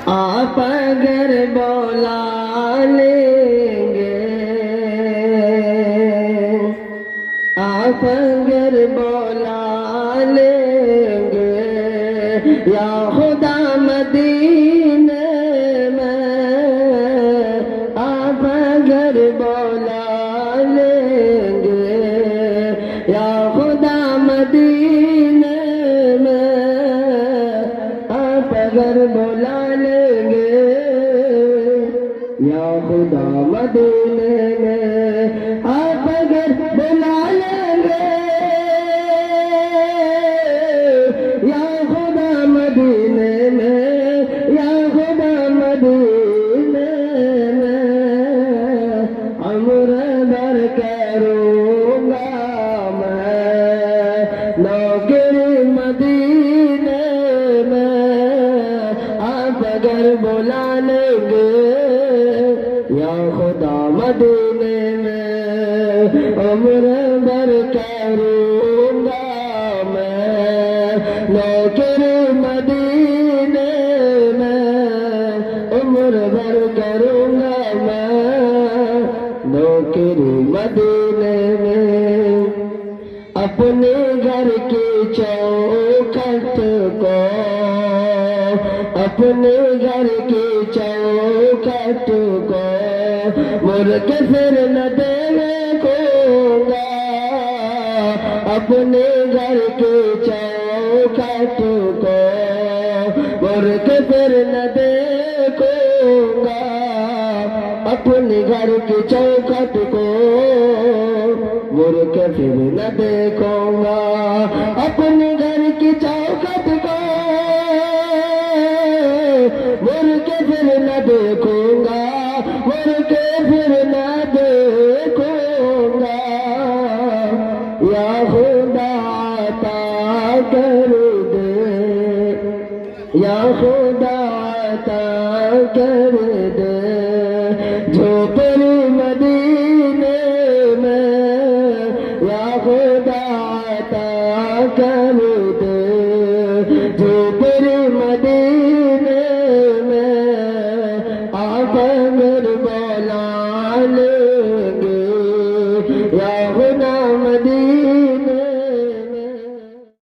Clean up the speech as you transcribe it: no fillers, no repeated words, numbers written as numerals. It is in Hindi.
आप अगर बोला लेंगे, आप अगर बोला लेंगे, या खुदा मदीने में आप अगर बोला लेंगे, या खुदा मदीने में आप अगर बोला लेंगे, या खुदा मदीने में आप अगर बुला लेंगे, या खुदा मदीने में, या खुदा मदीने में अमर भर करूँगा मैं नौकरी मदीने में आप अगर बुला लेंगे, या खुदा मदीने में उम्र भर करूँगा मैं नौकरी मदीने में, उम्र भर करूँगा मैं नौकरी मदीने में। अपने घर की चौखट को, अपने घर की चौखट को मुड़ के फिर न देखूंगा, अपने घर की चौखट को मुड़ के फिर न देखूंगा, अपने घर की चौखट को मुड़ के फिर न देखूंगा, अपने घर की चौखट को मुड़ के फिर न देखूंगा, मुड़ के फिर न देखूंगा, या खुदा अता कर दे, या खुदा